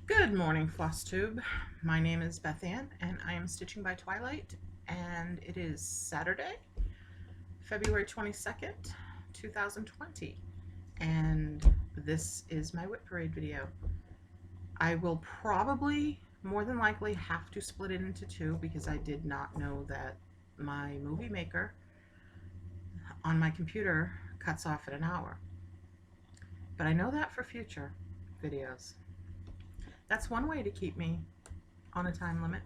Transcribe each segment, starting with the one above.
Good morning, Flosstube. My name is Beth Ann, and I am stitching by Twilight, and it is Saturday, February 22nd, 2020, and this is my Whip Parade video. I will probably, more than likely, have to split it into two because I did not know that my movie maker on my computer cuts off at an hour. But I know that for future videos. That's one way to keep me on a time limit.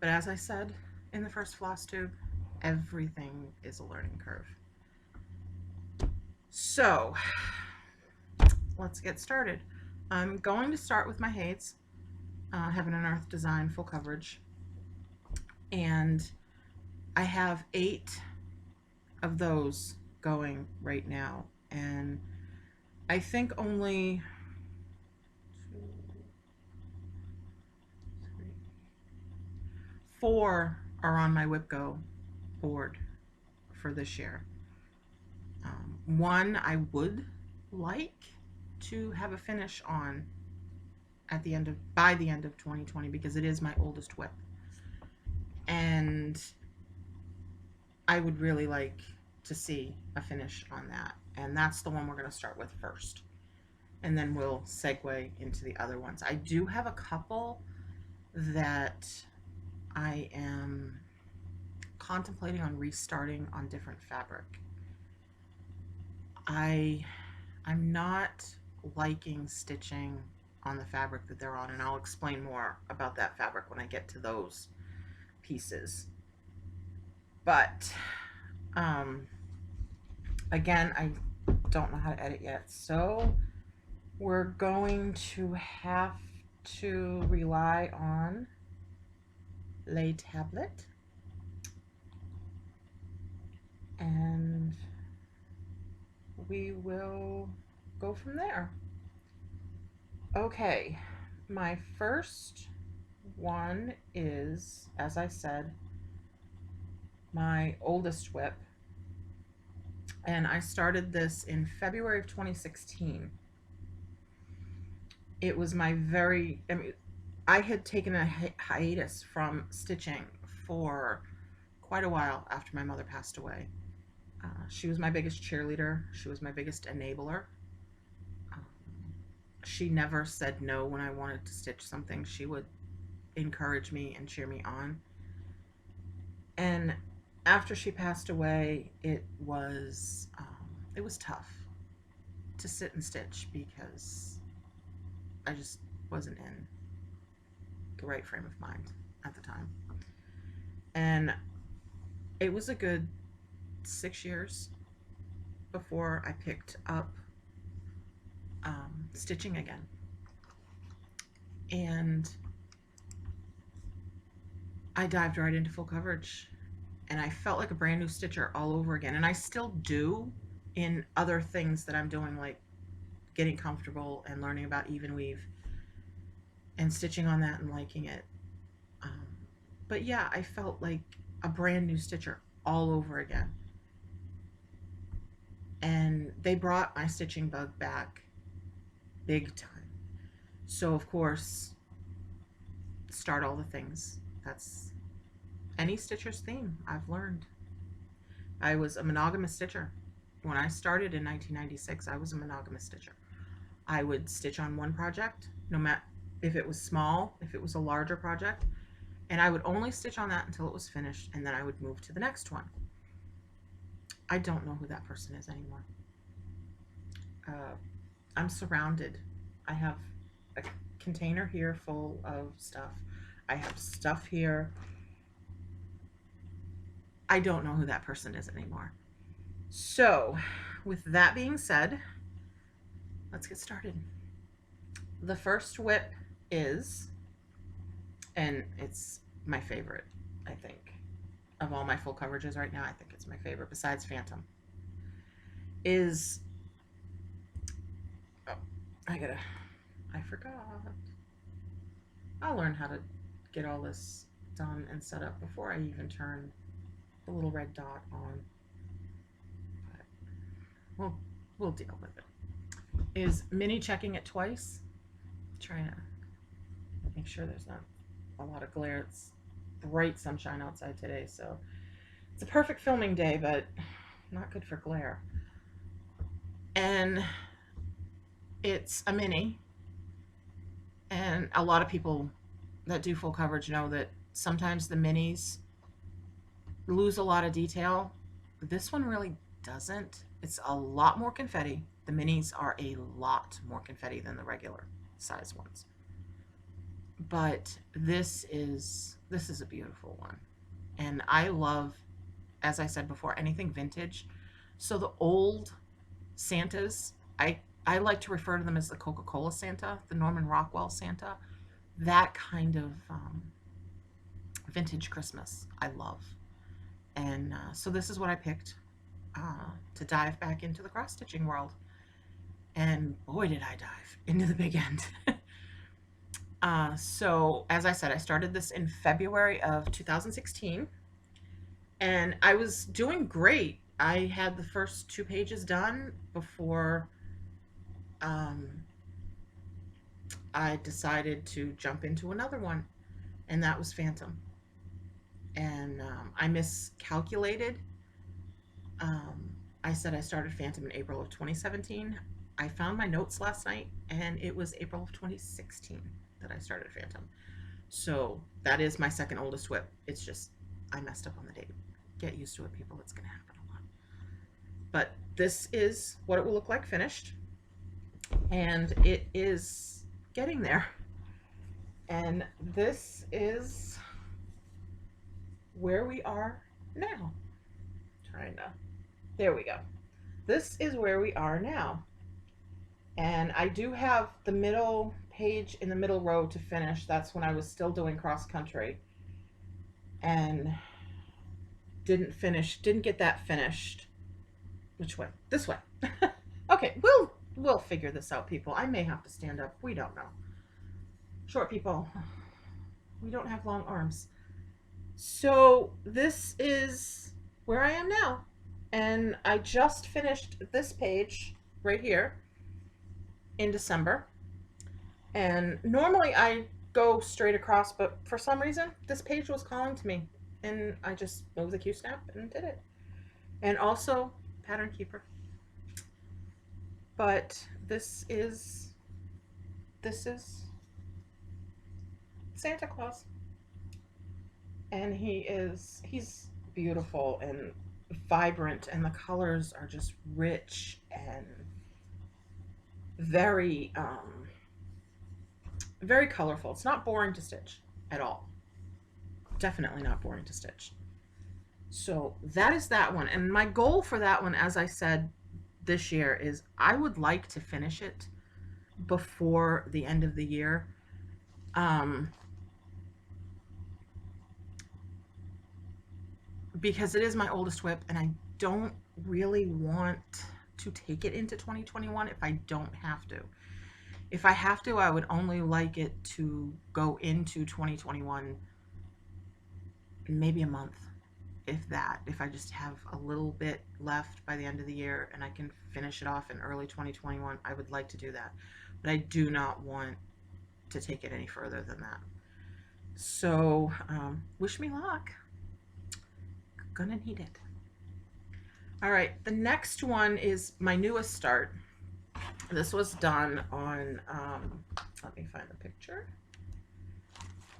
But as I said in the first floss tube, everything is a learning curve. So let's get started. I'm going to start with my Hades, Heaven and Earth Design full coverage. And I have 8 of those going right now. And I think only 4 are on my WhipGo board for this year. One I would like to have a finish on by the end of 2020 because it is my oldest whip, and I would really like to see a finish on that, and that's the one we're going to start with first, and then we'll segue into the other ones. I do have a couple that I am contemplating on restarting on different fabric. I'm not liking stitching on the fabric that they're on, and I'll explain more about that fabric when I get to those pieces. But again, I don't know how to edit yet, so we're going to have to rely on Lay Tablet, and we will go from there. Okay, my first one is, as I said, my oldest whip, and I started this in February of 2016. It was I had taken a hiatus from stitching for quite a while after my mother passed away. She was my biggest cheerleader. She was my biggest enabler. Um, she never said no when I wanted to stitch something. She would encourage me and cheer me on. And after she passed away, it was tough to sit and stitch because I just wasn't in the right frame of mind at the time. And it was a good 6 years before I picked up stitching again. And I dived right into full coverage, and I felt like a brand new stitcher all over again. And I still do in other things that I'm doing, like getting comfortable and learning about even weave and stitching on that and liking it. Um, but yeah, I felt like a brand new stitcher all over again. And they brought my stitching bug back big time. So, of course, start all the things. That's any stitcher's theme, I've learned. I was a monogamous stitcher. When I started in 1996, I was a monogamous stitcher. I would stitch on one project, no matter if it was small, if it was a larger project, and I would only stitch on that until it was finished, and then I would move to the next one. I don't know who that person is anymore. I'm surrounded. I have a container here full of stuff. I have stuff here. I don't know who that person is anymore. So, with that being said, let's get started. The first whip is, and it's my favorite, I think, of all my full coverages right now. I think it's my favorite besides Phantom. Is, oh, I forgot. I'll learn how to get all this done and set up before I even turn the little red dot on. But we'll deal with it. Is mini checking it twice. Trying to make sure there's not a lot of glare. It's bright sunshine outside today, so it's a perfect filming day, but not good for glare. And it's a mini, and a lot of people that do full coverage know that sometimes the minis lose a lot of detail. This one really doesn't. It's a lot more confetti. The minis are a lot more confetti than the regular size ones. But this is a beautiful one. And I love, as I said before, anything vintage. So the old Santas, I like to refer to them as the Coca-Cola Santa, the Norman Rockwell Santa. That kind of vintage Christmas I love. And so this is what I picked to dive back into the cross-stitching world. And boy, did I dive into the big end. So as I said, I started this in February of 2016, and I was doing great. I had the first 2 pages done before I decided to jump into another one, and that was Phantom. And I miscalculated. I said I started Phantom in April of 2017. I found my notes last night, and it was April of 2016 that I started Phantom. So that is my second oldest WIP. It's just I messed up on the date. Get used to it, people. It's going to happen a lot. But this is what it will look like finished, and it is getting there. And this is where we are now. There we go. This is where we are now. And I do have the middle page in the middle row to finish. That's when I was still doing cross country and didn't get that finished. Which way? This way. Okay, we'll figure this out, people. I may have to stand up. We don't know. Short people, we don't have long arms. So this is where I am now. And I just finished this page right here in December. And normally I go straight across, but for some reason this page was calling to me, and I just moved the Q-snap and did it. And also pattern keeper. But this is Santa Claus. And he's beautiful and vibrant, and the colors are just rich and very very colorful. It's not boring to stitch at all. Definitely not boring to stitch. So that is that one. And my goal for that one, as I said this year, is I would like to finish it before the end of the year. Because it is my oldest WIP, and I don't really want to take it into 2021 if I don't have to. If I have to, I would only like it to go into 2021 maybe a month, if that. If I just have a little bit left by the end of the year and I can finish it off in early 2021, I would like to do that. But I do not want to take it any further than that. So wish me luck. Gonna need it. All right, the next one is my newest start. This was done on, let me find the picture.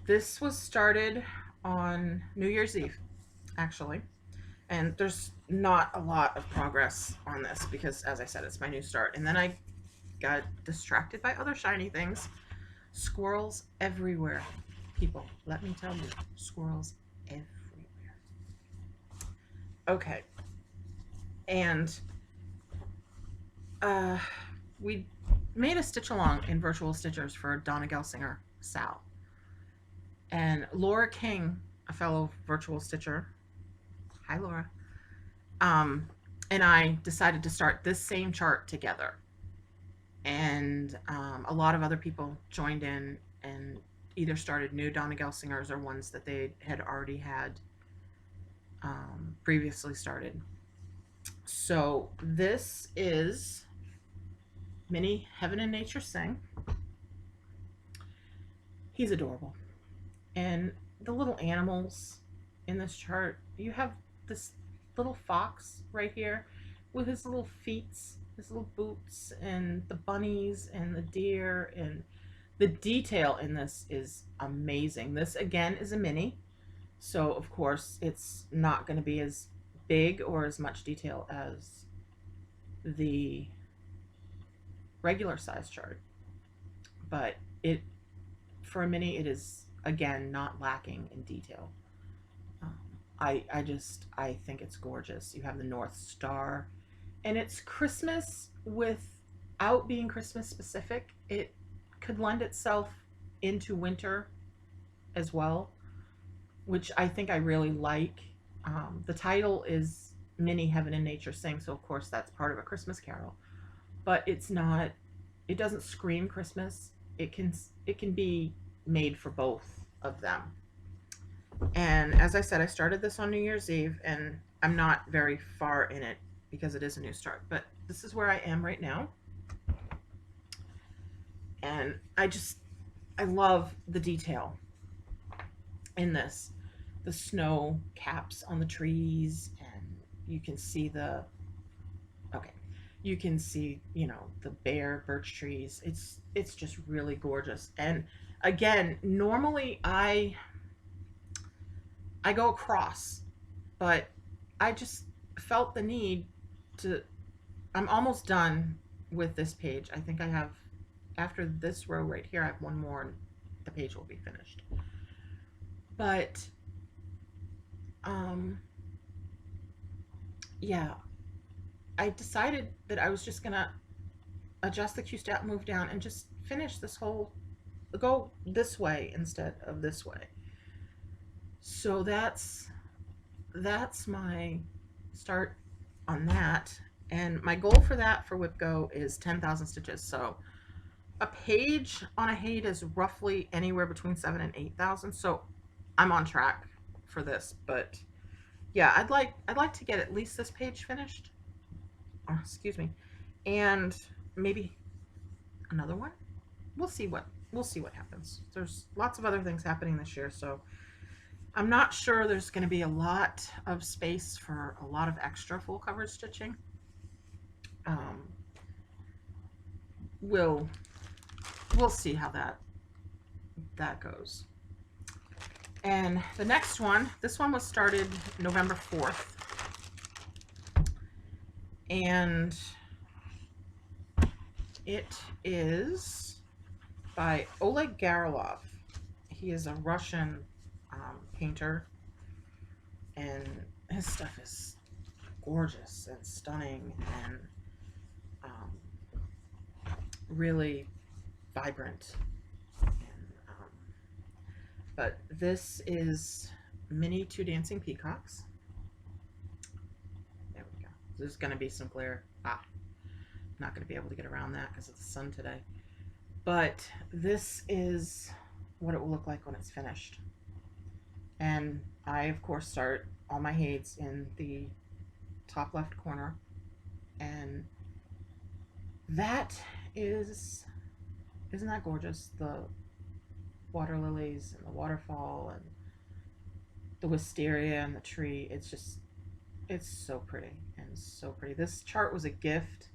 This was started on New Year's Eve, actually. And there's not a lot of progress on this because, as I said, it's my new start. And then I got distracted by other shiny things. Squirrels everywhere. People, let me tell you, squirrels everywhere. Okay. And we made a stitch along in Virtual Stitchers for Donna Gelsinger, Sal. And Laura King, a fellow Virtual Stitcher, hi Laura, and I decided to start this same chart together. And a lot of other people joined in and either started new Donna Gelsingers or ones that they had already had previously started. So this is Mini Heaven and Nature Sing. He's adorable. And the little animals in this chart, you have this little fox right here with his little feet, his little boots, and the bunnies and the deer, and the detail in this is amazing. This again is a mini, so of course it's not going to be as big or as much detail as the regular size chart, but it, for a mini, it is again not lacking in detail. Um, I think it's gorgeous. You have the North Star, and it's Christmas without being Christmas specific. It could lend itself into winter as well, which I think I really like. The title is Mini Heaven and Nature Sing, so of course that's part of a Christmas carol, but it's not. It doesn't scream Christmas. It can be made for both of them. And as I said, I started this on New Year's Eve, and I'm not very far in it because it is a new start, but this is where I am right now. And I love the detail in this. The snow caps on the trees, and you can see you can see, the bare birch trees. It's just really gorgeous. And again, normally I go across, but I just felt the need to. I'm almost done with this page. I think I have, after this row right here, I have one more and the page will be finished. But yeah, I decided that I was just gonna adjust the Q-step, move down, and just finish this whole, go this way instead of this way. So that's my start on that. And my goal for that for Whip Go is 10,000 stitches. So a page on a Haid is roughly anywhere between 7,000 and 8,000. So I'm on track for this. But yeah, I'd like to get at least this page finished. Oh, excuse me, and maybe another one. We'll see what happens. There's lots of other things happening this year, so I'm not sure there's going to be a lot of space for a lot of extra full coverage stitching. We'll see how that goes. And the next one, this one was started November 4th. And it is by Oleg Garlov. He is a Russian painter, and his stuff is gorgeous and stunning and really vibrant. But this is Mini 2 Dancing Peacocks. There we go. There's going to be some glare. Not going to be able to get around that because of the sun today. But this is what it will look like when it's finished. And I, of course, start all my Haids in the top left corner. And that is, isn't that gorgeous? The water lilies and the waterfall and the wisteria and the tree. It's so pretty and so pretty. This chart was a gift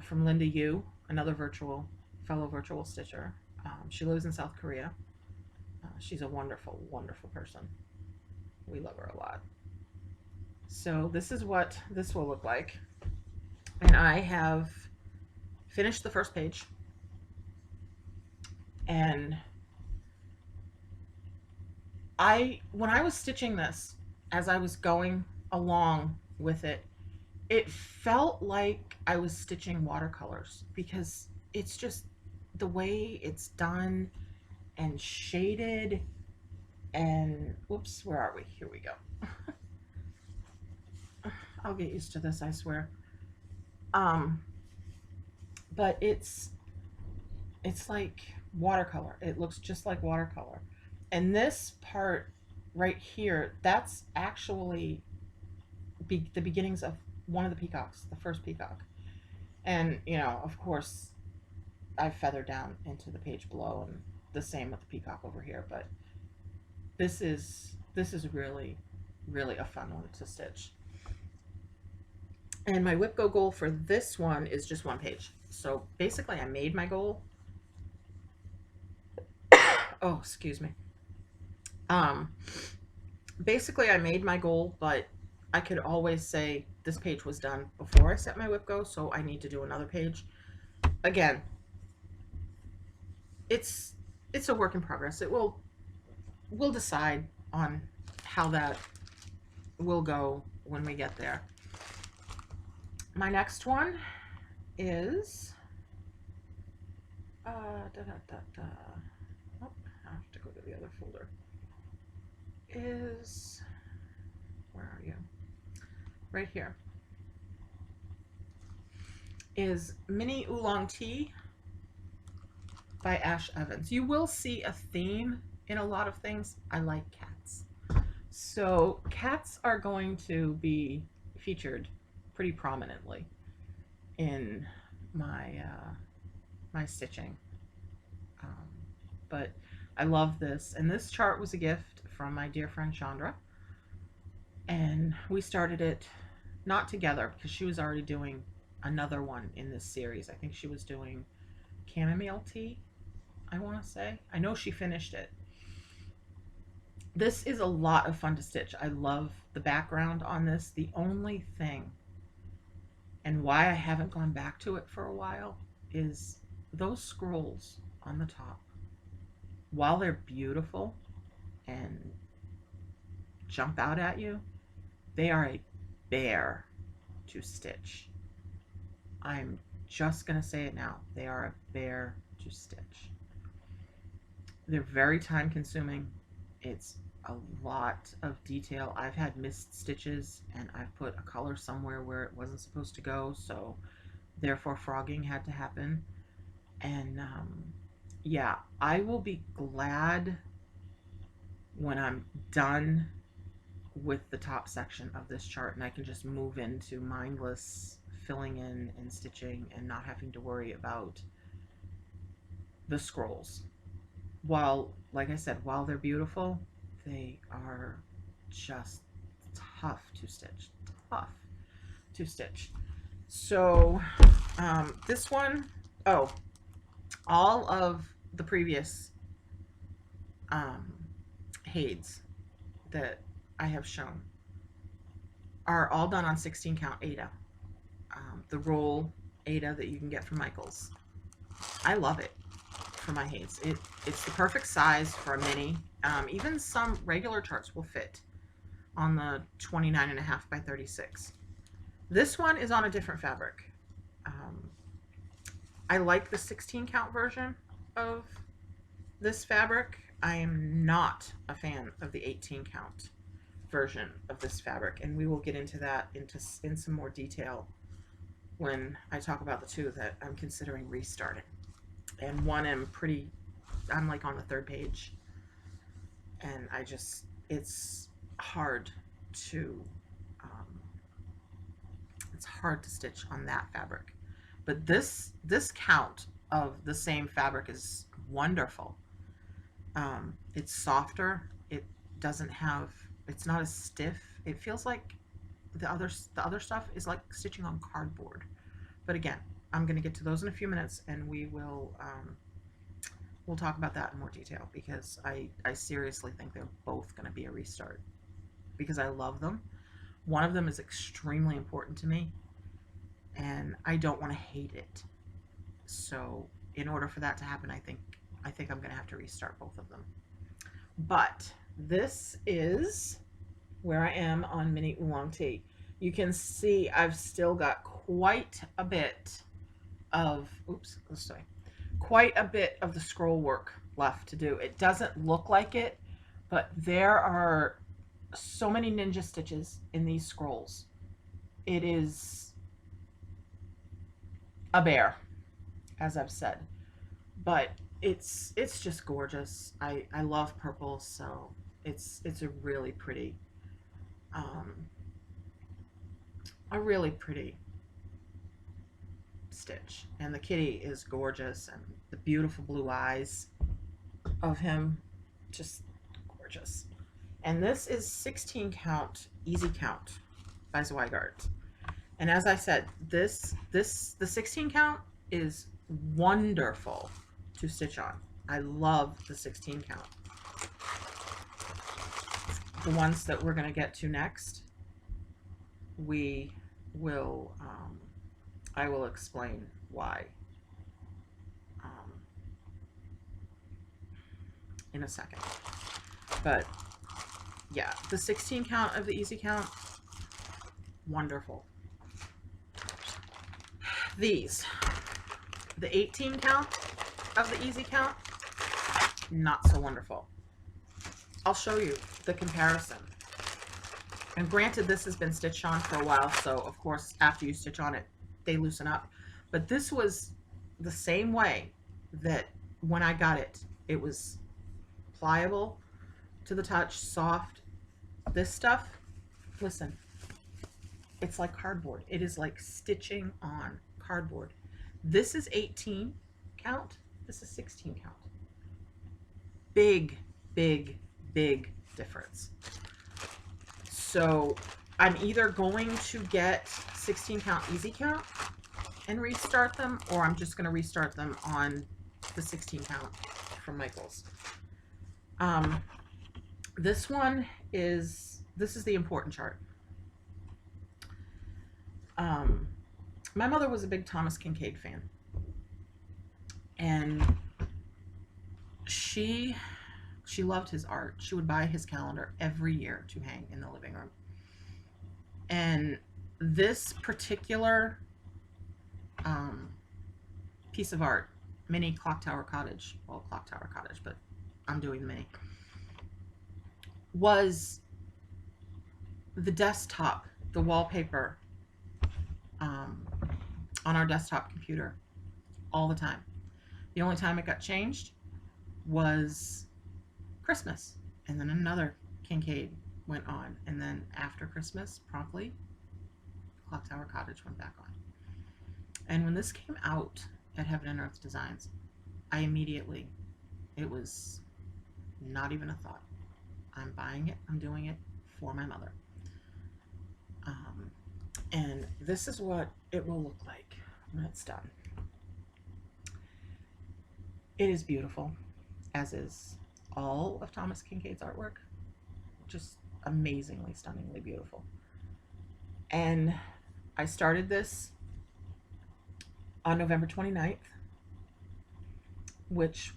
from Linda Yu, another fellow virtual stitcher. She lives in South Korea. She's a wonderful, wonderful person. We love her a lot. So this is what this will look like. And I have finished the first page. And when I was stitching this, as I was going along with it, it felt like I was stitching watercolors, because it's just the way it's done and shaded. And whoops, where are we? Here we go. I'll get used to this, I swear. But it's like watercolor. It looks just like watercolor. And this part right here, that's actually the beginnings of one of the peacocks, the first peacock. And, of course, I've feathered down into the page below, and the same with the peacock over here, but this is really, really a fun one to stitch. And my whip go goal for this one is just one page. So basically I made my goal. Oh, excuse me. Basically I made my goal, but I could always say this page was done before I set my whip go, so I need to do another page. Again, it's a work in progress. We'll decide on how that will go when we get there. My next one is oh, I have to go to the other folder. Is, where are you? Right here. Is Mini Oolong Tea by Ash Evans. You will see a theme in a lot of things. I like cats. So cats are going to be featured pretty prominently in my my stitching. But I love this, and this chart was a gift from my dear friend Chandra, and we started it not together because she was already doing another one in this series. I think she was doing chamomile tea, I want to say. I know she finished it. This is a lot of fun to stitch. I love the background on this. The only thing, and why I haven't gone back to it for a while, is those scrolls on the top. While they're beautiful and jump out at you, they are a bear to stitch. I'm just going to say it now. They are a bear to stitch. They're very time consuming. It's a lot of detail. I've had missed stitches and I've put a color somewhere where it wasn't supposed to go, so therefore frogging had to happen. And yeah, I will be glad when I'm done with the top section of this chart and I can just move into mindless filling in and stitching and not having to worry about the scrolls. While, like I said, while they're beautiful, they are just tough to stitch. Tough to stitch. So this one, oh, all of the previous Hades that I have shown are all done on 16 count Aida. The roll Aida that you can get from Michaels. I love it for my Hades. It's the perfect size for a mini. Even some regular charts will fit on the 29.5 by 36. This one is on a different fabric. I like the 16 count version of this fabric. I am not a fan of the 18 count version of this fabric, and we will get into that in some more detail when I talk about the two that I'm considering restarting. And one I'm like on the third page, and it's hard to stitch on that fabric. But this count of the same fabric is wonderful. It's softer. It's not as stiff. It feels like the other stuff is like stitching on cardboard. But again, I'm going to get to those in a few minutes, and we'll talk about that in more detail, because I seriously think they're both going to be a restart because I love them. One of them is extremely important to me, and I don't want to hate it. So in order for that to happen, I think I'm going to have to restart both of them. But this is where I am on Mini Oolong Tea. You can see I've still got quite a bit of, quite a bit of the scroll work left to do. It doesn't look like it, but there are so many ninja stitches in these scrolls. It is a bear, as I've said, but it's just gorgeous. I love purple, so it's a really pretty stitch, and the kitty is gorgeous, and the beautiful blue eyes. of him. Just gorgeous. And this is 16 count, easy count by Zweigart. And as I said, the 16 count is wonderful to stitch on. I love the 16 count. The ones that we're going to get to next, we will, I will explain why in a second. But yeah, the 16 count of the easy count, wonderful. These, the 18 count of the easy count, not so wonderful. I'll show you the comparison. And granted, this has been stitched on for a while, so of course, after you stitch on it, they loosen up. But this was the same way that when I got it, it was pliable to the touch, soft. This stuff, listen, it's like cardboard. It is like stitching on cardboard. This is 18 count. This is 16 count. Big, big, big difference. So I'm either going to get 16 count easy count and restart them, or I'm just going to restart them on the 16 count from Michaels. This one is, this is the important chart. My mother was a big Thomas Kincaid fan, and she loved his art. She would buy his calendar every year to hang in the living room. And this particular piece of art, mini clock tower cottage, well, clock tower cottage, but I'm doing the mini, was the desktop, the wallpaper on our desktop computer all the time. The only time it got changed was Christmas, and then another Kincaid went on, and then after Christmas, promptly, Clock Tower Cottage went back on. And when this came out at Heaven and Earth Designs, I immediately, it was not even a thought. I'm buying it, I'm doing it for my mother. And this is what it will look like when it's done. It is beautiful, as is all of Thomas Kincaid's artwork. Just amazingly, stunningly beautiful. And I started this on November 29th, which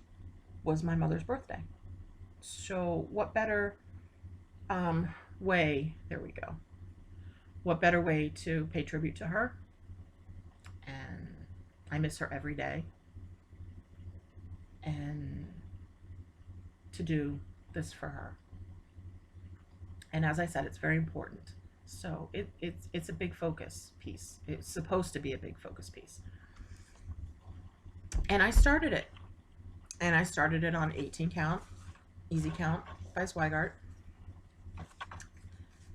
was my mother's birthday. So what better way, there we go, what better way to pay tribute to her? And I miss her every day. And to do this for her. And as I said, it's very important. So it's a big focus piece. It's supposed to be a big focus piece. And I started it. And I started it on 18 count, easy count by Zweigart.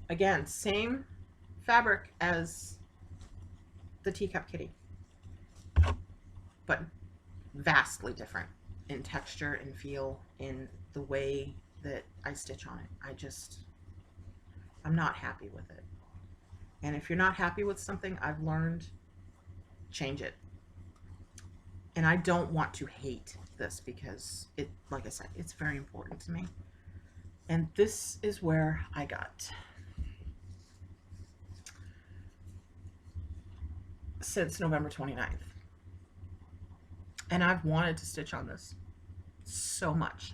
Again, same fabric as the Teacup Kitty, but vastly different in texture and feel, in the way that I stitch on it. I'm not happy with it. And if you're not happy with something, I've learned, change it. And I don't want to hate this, because it, like I said, it's very important to me. And this is where I got, since November 29th. And I've wanted to stitch on this so much.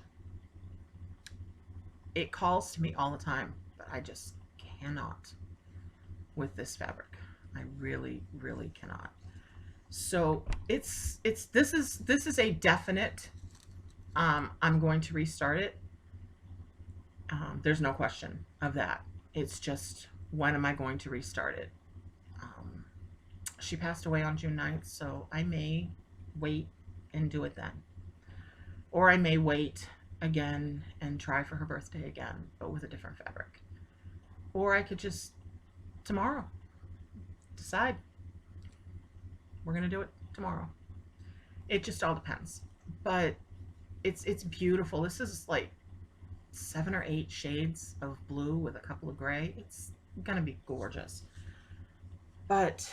It calls to me all the time, but I just cannot with this fabric. I really, really cannot. So this is a definite, I'm going to restart it. There's no question of that. It's just, when am I going to restart it? She passed away on June 9th, so I may wait and do it then. Or I may wait again and try for her birthday again, but with a different fabric. Or I could just, tomorrow, decide we're going to do it tomorrow. It just all depends. But it's beautiful. This is like 7 or 8 shades of blue with a couple of gray. It's gonna be gorgeous. But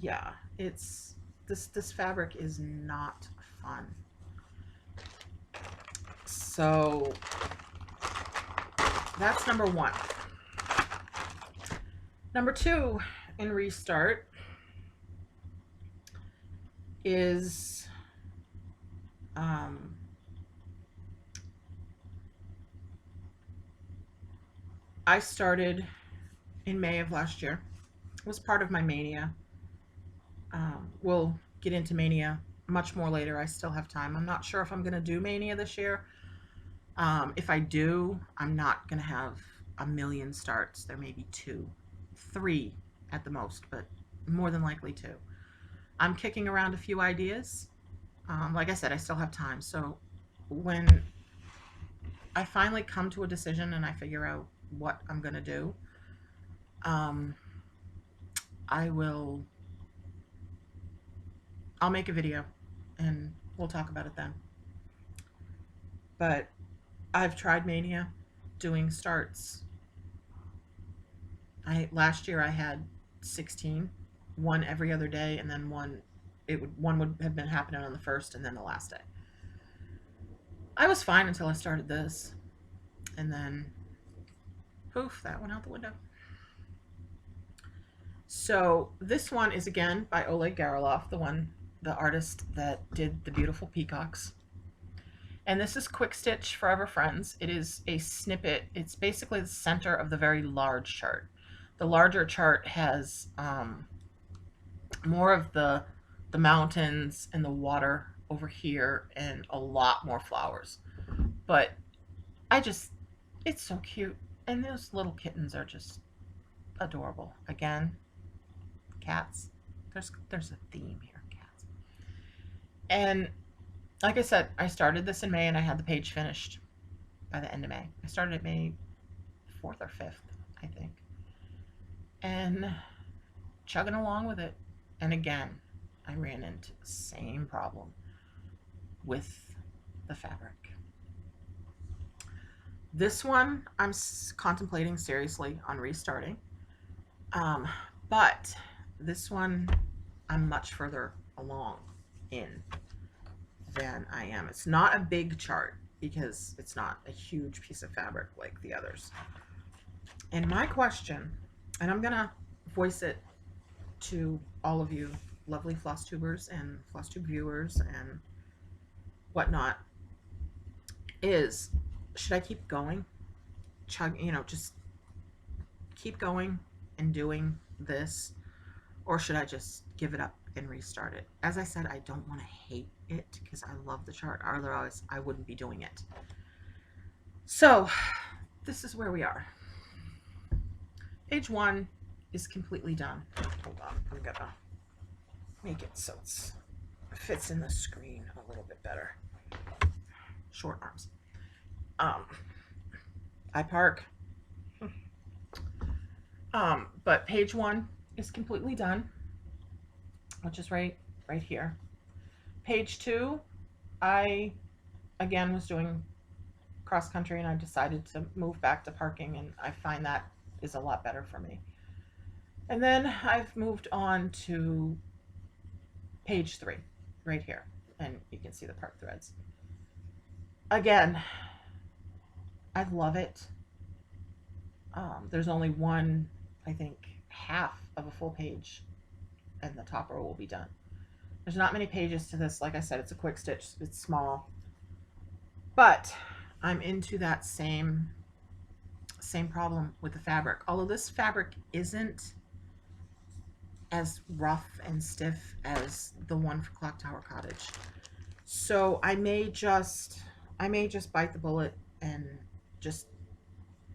yeah, it's this fabric is not fun. So that's number one. Number two in Restart is I started in May of last year. It was part of my mania. We'll get into mania much more later. I still have time. I'm not sure if I'm going to do mania this year. If I do, I'm not going to have a million starts. There may be 2, 3 at the most, but more than likely 2. I'm kicking around a few ideas. Like I said, I still have time. So when I finally come to a decision and I figure out what I'm going to do, I'll make a video and we'll talk about it then. But I've tried mania doing starts. Last year I had 16, one every other day, and then one would have been happening on the first and then the last day. I was fine until I started this, and then poof, that went out the window. So this one is again by Oleg Garoloff, the artist that did the beautiful peacocks. And this is Quick Stitch Forever Friends. It is a snippet. It's basically the center of the very large chart. The larger chart has more of the mountains and the water over here and a lot more flowers. But it's so cute. And those little kittens are just adorable. Again, cats. There's a theme here, cats. And like I said, I started this in May and I had the page finished by the end of May. I started at May 4th or 5th, I think. And chugging along with it. And again, I ran into the same problem with the fabric. This one I'm contemplating seriously on restarting. But this one I'm much further along in than I am. It's not a big chart because it's not a huge piece of fabric like the others. And my question, and I'm gonna voice it to all of you lovely Flosstubers and Flosstube viewers and whatnot, is should I keep going? Just keep going and doing this, or should I just give it up and restart it? As I said, I don't want to hate it because I love the chart, otherwise I wouldn't be doing it. So this is where we are. Page 1 is completely done. Hold on, I'm gonna make it so it fits in the screen a little bit better. Short arms. I park. But page 1 is completely done, which is right here. Page 2, I again was doing cross country and I decided to move back to parking, and I find that is a lot better for me. And then I've moved on to page 3 right here, and you can see the part threads. Again, I love it. There's only one, I think, half of a full page, and the top row will be done. There's not many pages to this. Like I said, it's a quick stitch. It's small, but I'm into that same problem with the fabric. Although this fabric isn't as rough and stiff as the one for Clock Tower Cottage, so I may just bite the bullet and just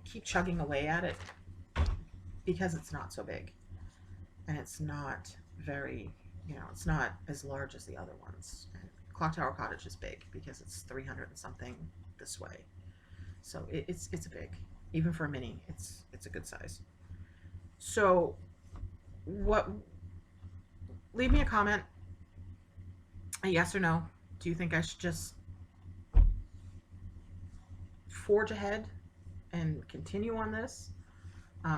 keep chugging away at it because it's not so big and it's not very, it's not as large as the other ones. And Clock Tower Cottage is big because it's 300 and something this way, so it's big. Even for a mini, it's a good size. So leave me a comment, a yes or no. Do you think I should just forge ahead and continue on this.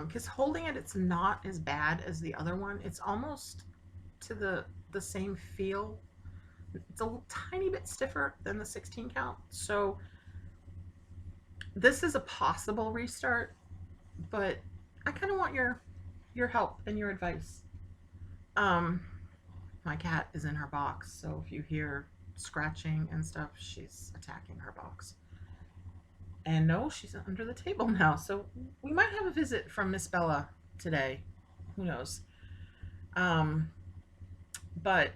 Because holding it, it's not as bad as the other one. It's almost to the same feel. It's a tiny bit stiffer than the 16 count. So this is a possible restart, but I kind of want your help and your advice. My cat is in her box, so if you hear scratching and stuff, she's attacking her box. And no, she's under the table now, so we might have a visit from Miss Bella today. Who knows? But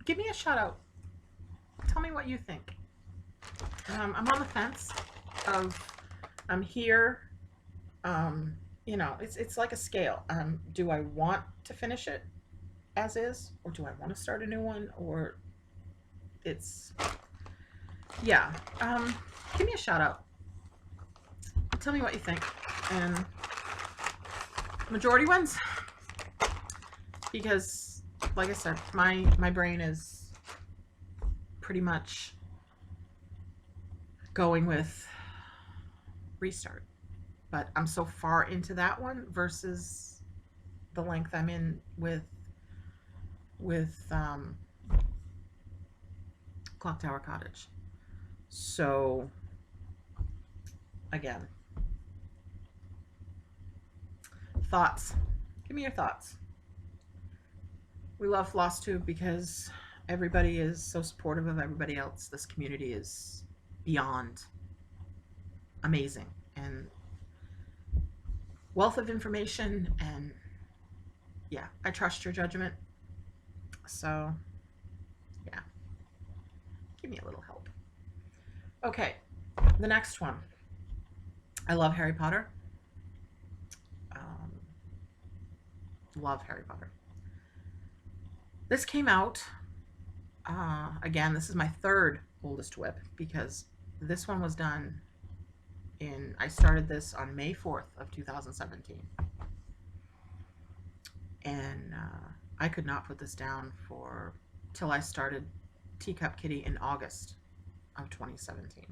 give me a shout out. Tell me what you think. I'm on the fence of I'm here. You know, it's like a scale. Do I want to finish it as is, or do I want to start a new one? Or it's yeah. Give me a shout out. Tell me what you think, and majority wins, because like I said, my brain is pretty much going with restart, but I'm so far into that one versus the length I'm in with Clock Tower Cottage. So again, thoughts. Give me your thoughts. We love Flosstube because everybody is so supportive of everybody else. This community is beyond amazing, and wealth of information, and yeah, I trust your judgment. So yeah, give me a little help. Okay, the next one. I love Harry Potter. Love Harry Potter. This came out, again, this is my third oldest whip, because this one was done I started this on May 4th of 2017. And I could not put this down till I started Teacup Kitty in August of 2017.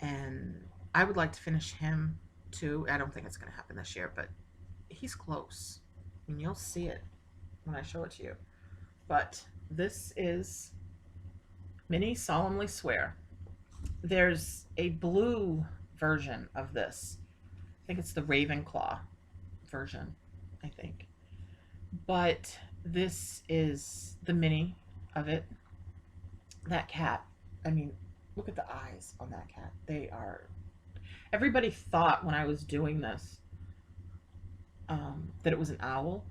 And I would like to finish him too. I don't think it's going to happen this year, but he's close. And you'll see it when I show it to you. But this is Minnie Solemnly Swear. There's a blue version of this. I think it's the Ravenclaw version, I think. But this is the mini of it. That cat, I mean, look at the eyes on that cat. They are... Everybody thought when I was doing this that it was an owl,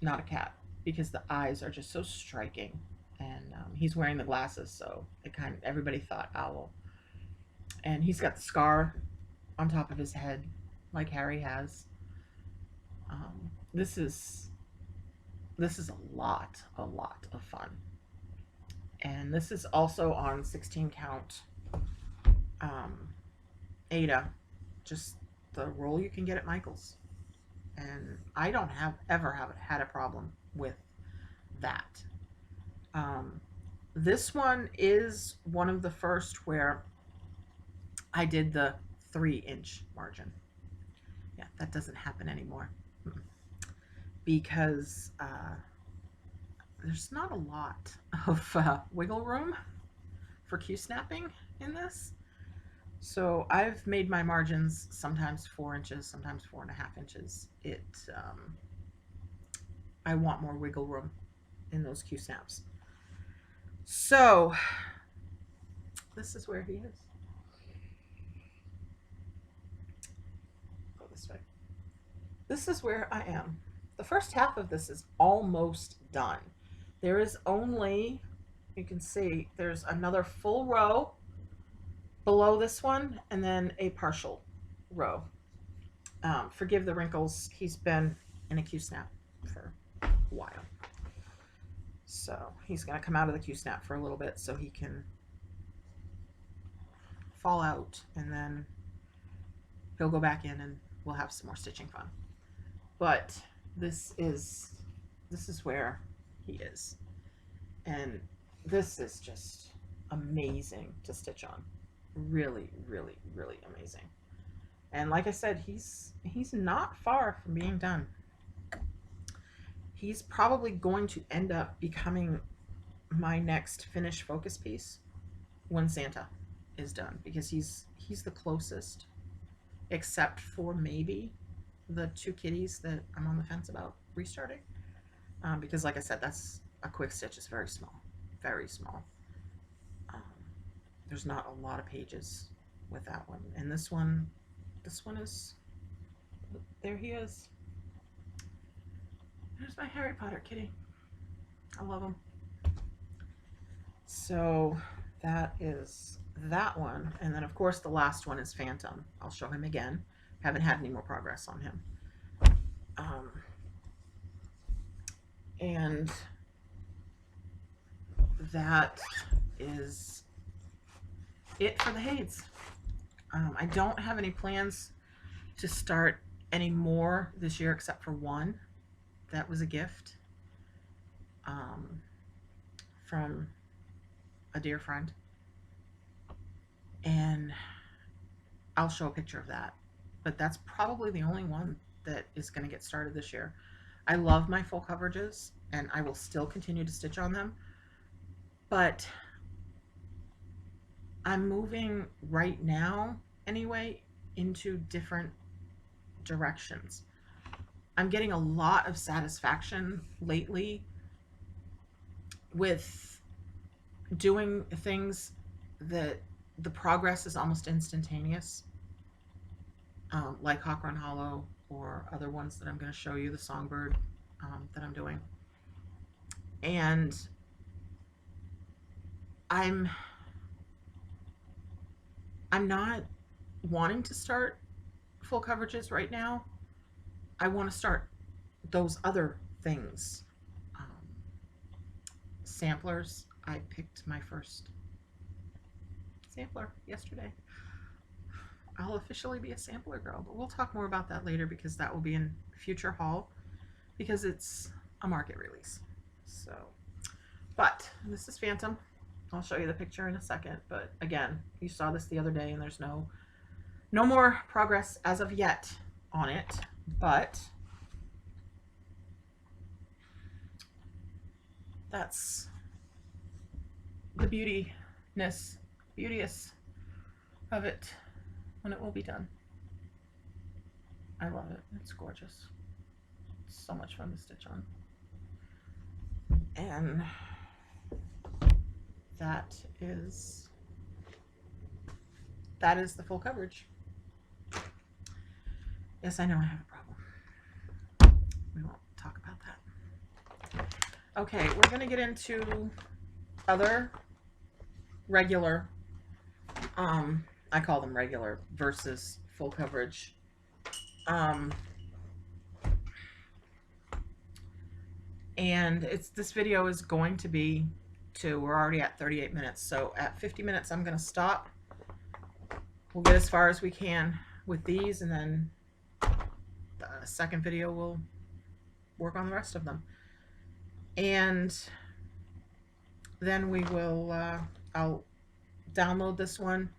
not a cat, because the eyes are just so striking. And he's wearing the glasses, so everybody thought owl. And he's got the scar on top of his head, like Harry has. This is a lot of fun. And this is also on 16 count Ada, just the roll you can get at Michael's. And I don't ever have had a problem with that. This one is one of the first where I did the 3-inch margin. Yeah, that doesn't happen anymore because there's not a lot of wiggle room for Q-snapping in this. So I've made my margins sometimes 4 inches, sometimes 4.5 inches. I want more wiggle room in those Q-snaps. So this is where he is. Go this way. This is where I am. The first half of this is almost done. There is only, you can see, there's another full row below this one, and then a partial row. Forgive the wrinkles. He's been in a Q-snap for a while. So he's going to come out of the Q-snap for a little bit so he can fall out, and then he'll go back in and we'll have some more stitching fun. But this is where he is. And this is just amazing to stitch on. Really, really, really amazing. And like I said, he's not far from being done. He's probably going to end up becoming my next finished focus piece when Santa is done, because he's the closest, except for maybe the two kitties that I'm on the fence about restarting. Because like I said, that's a quick stitch. It's very small, very small. Um, there's not a lot of pages with that one, and this one is, there he is. There's my Harry Potter kitty. I love him. So that is that one. And then of course the last one is Phantom. I'll show him again. Haven't had any more progress on him. And that is it for the Hades. I don't have any plans to start any more this year except for one. That was a gift from a dear friend. And I'll show a picture of that. But that's probably the only one that is going to get started this year. I love my full coverages, and I will still continue to stitch on them. But I'm moving right now, anyway, into different directions. I'm getting a lot of satisfaction lately with doing things that the progress is almost instantaneous, like Hawk Run Hollow or other ones that I'm going to show you, the Songbird that I'm doing. And I'm not wanting to start full coverages right now. I want to start those other things. Samplers. I picked my first sampler yesterday. I'll officially be a sampler girl, but we'll talk more about that later because that will be in future haul because it's a market release. So, but this is Phantom. I'll show you the picture in a second, but again, you saw this the other day and there's no more progress as of yet on it, but that's the beauteous of it when it will be done. I love it. It's gorgeous. It's so much fun to stitch on. And that is the full coverage. Yes, I know I have a problem. We won't talk about that. Okay, we're going to get into other regular, I call them regular versus full coverage. And this video is going to be we're already at 38 minutes. So at 50 minutes, I'm going to stop. We'll get as far as we can with these, and then the second video we'll work on the rest of them. And then we will, I'll download this one,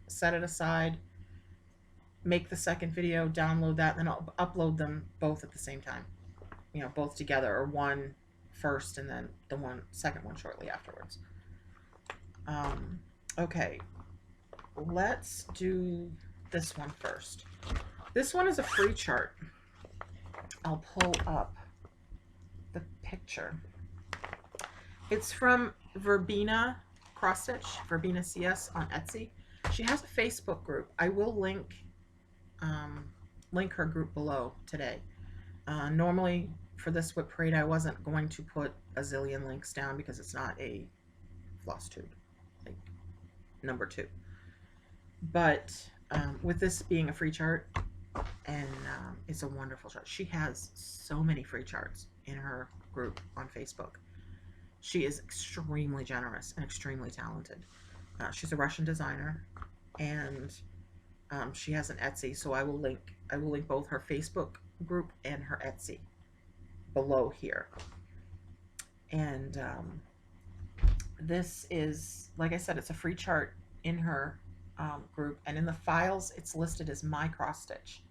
set it aside, make the second video, download that, and then I'll upload them both at the same time. You know, both together, or one first and then the second one shortly afterwards. Okay, let's do this one first. This one is a free chart. I'll pull up the picture. It's from Verbena Cross Stitch, Verbena CS on Etsy. She has a Facebook group. I will link her group below today. Normally for this Whip Parade, I wasn't going to put a zillion links down because it's not a Flosstube, like number 2. But with this being a free chart, and it's a wonderful chart. She has so many free charts in her group on Facebook. She is extremely generous and extremely talented. She's a Russian designer, and she has an Etsy. So I will link both her Facebook group and her Etsy below here. And This is, like I said, it's a free chart in her group, and in the files it's listed as My Cross Stitch.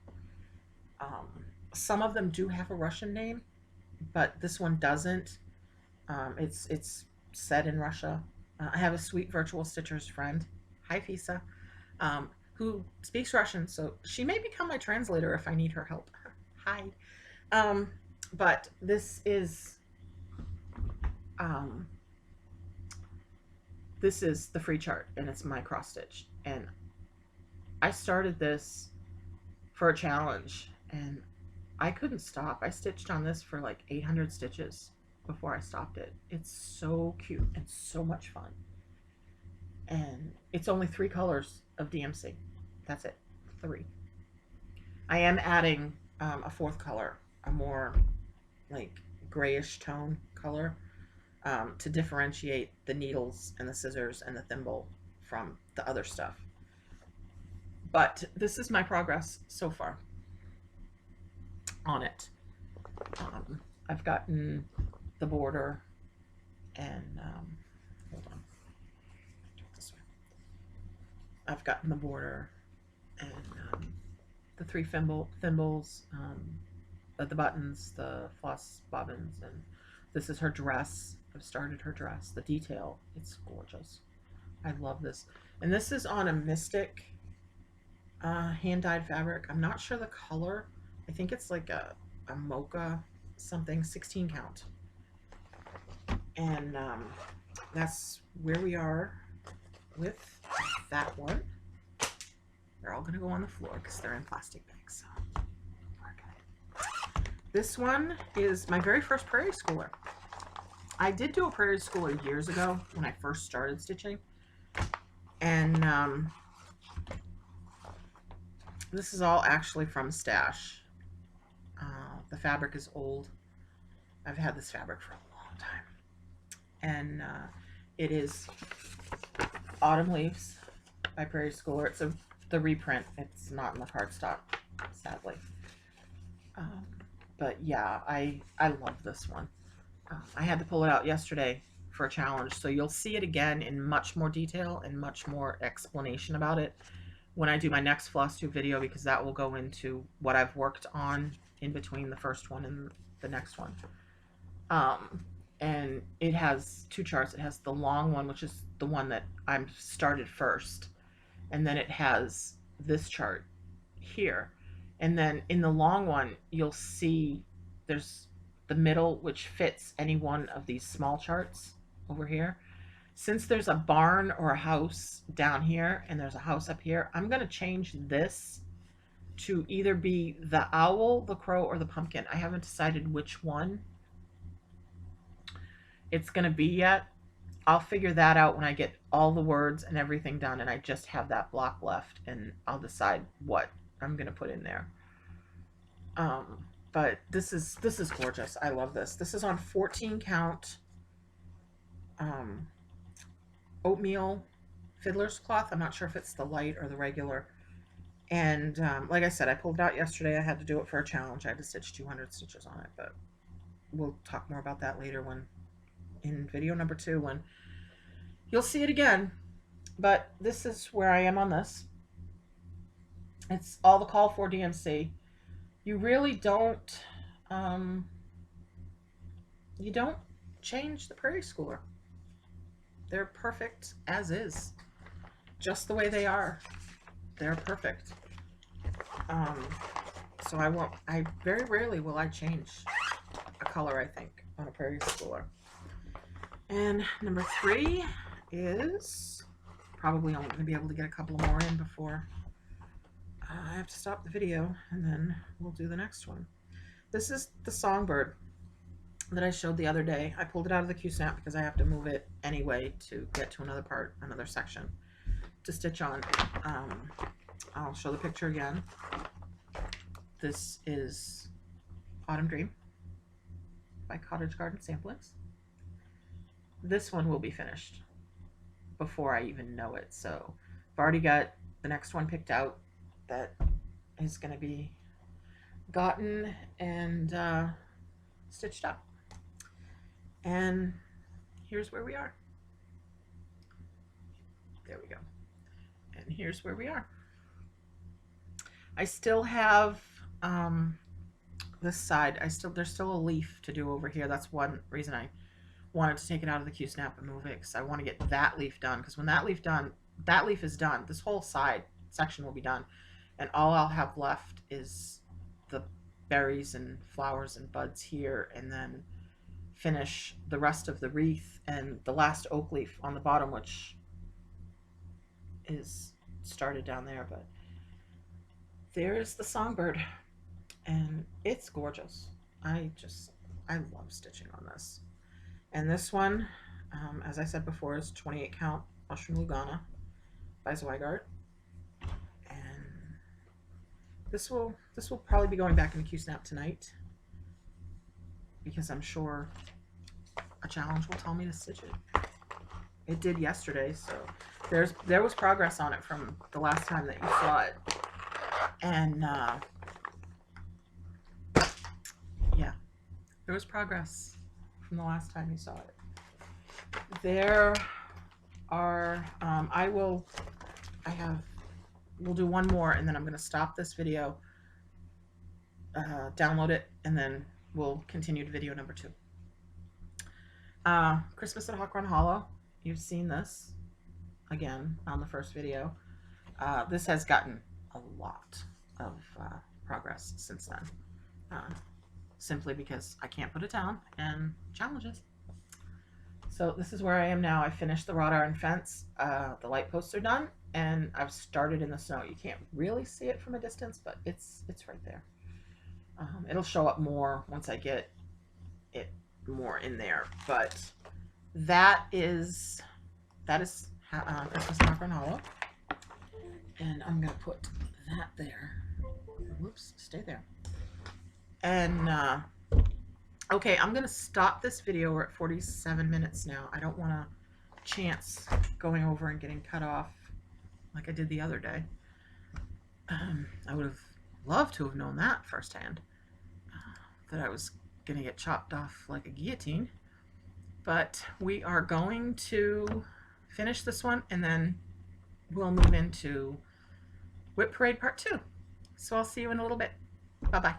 Some of them do have a Russian name, but this one doesn't. It's said in Russia. I have a sweet virtual stitcher's friend, hi Fisa, who speaks Russian, so she may become my translator if I need her help. Hi. Um, but um, this is the free chart, and it's My Cross Stitch. And I started this for a challenge, and I couldn't stop. I stitched on this for like 800 stitches before I stopped it. It's so cute and so much fun. And it's only 3 colors of DMC. That's it. 3. I am adding a 4th color, a more like grayish tone color, to differentiate the needles and the scissors and the thimble from the other stuff. But this is my progress so far on it. I've gotten the border, and hold on, this way. I've gotten the border and the 3 thimbles, the buttons, the floss bobbins, and this is her dress. I've started her dress. The detail, it's gorgeous. I love this. And this is on a Mystic hand-dyed fabric. I'm not sure the color. I think it's like a mocha something, 16 count. And that's where we are with that one. They're all gonna go on the floor because they're in plastic bags. So okay. This one is my very first Prairie Schooler. I did do a Prairie Schooler years ago when I first started stitching, and this is all actually from Stash. The fabric is old. I've had this fabric for a long time, and it is Autumn Leaves by Prairie Schooler. It's the reprint. It's not in the cardstock, sadly. But yeah, I love this one. I had to pull it out yesterday for a challenge, so you'll see it again in much more detail and much more explanation about it when I do my next Flosstube video, because that will go into what I've worked on in between the first one and the next one. And it has 2 charts. It has the long one, which is the one that I'm started first, and then it has this chart here. And then in the long one, you'll see there's the middle, which fits any one of these small charts over here. Since there's a barn or a house down here and there's a house up here, I'm going to change this to either be the owl, the crow, or the pumpkin. I haven't decided which one it's going to be yet. I'll figure that out when I get all the words and everything done and I just have that block left, and I'll decide what I'm going to put in there. But this is gorgeous. I love this. This is on 14 count oatmeal fiddler's cloth. I'm not sure if it's the light or the regular. And like I said, I pulled it out yesterday. I had to do it for a challenge. I had to stitch 200 stitches on it, but we'll talk more about that later when in video number 2, when you'll see it again. But this is where I am on this. It's all the call for DMC. You really don't you don't change the Prairie Schooler. They're perfect as is, just the way they are. They're perfect. So I very rarely will I change a color, I think, on a Prairie Schooler. And number 3 is probably only going to be able to get a couple more in before I have to stop the video, and then we'll do the next one. This is the Songbird that I showed the other day. I pulled it out of the Q-snap because I have to move it anyway to get to another part, another section to stitch on. I'll show the picture again. This is Autumn Dream by Cottage Garden Samplings. This one will be finished before I even know it, so I've already got the next one picked out that is going to be gotten and stitched up. And here's where we are. There we go. And here's where we are. I still have this side. There's still a leaf to do over here. That's one reason I wanted to take it out of the Q-snap and move it, because I want to get that leaf done. Because when that leaf is done, this whole side section will be done, and all I'll have left is the berries and flowers and buds here, and then finish the rest of the wreath and the last oak leaf on the bottom, which is started down there. But there's the songbird, and it's gorgeous. I love stitching on this. And this one, as I said before, is 28 count mushroom Lugana by Zweigart. And this will probably be going back into Q-snap tonight, because I'm sure a challenge will tell me to stitch it. It did yesterday, so there was progress on it from the last time that you saw it. And yeah, there was progress from the last time you saw it. There are we'll do one more, and then I'm going to stop this video, download it, and then we'll continue to video number 2. Christmas at Hawk Run Hollow. You've seen this again on the first video. This has gotten a lot of progress since then, simply because I can't put it down and challenges. So this is where I am now. I finished the wrought iron fence. The light posts are done, and I've started in the snow. You can't really see it from a distance, but it's right there. It'll show up more once I get it more in there. But that is Christmas at Hawk Run Hollow, and I'm gonna put that there. Whoops, stay there. And okay, I'm gonna stop this video. We're at 47 minutes now. I don't want to chance going over and getting cut off like I did the other day. I would have loved to have known that firsthand, that I was gonna get chopped off like a guillotine. But we are going to finish this one, and then we'll move into Whip Parade Part 2. So I'll see you in a little bit. Bye-bye.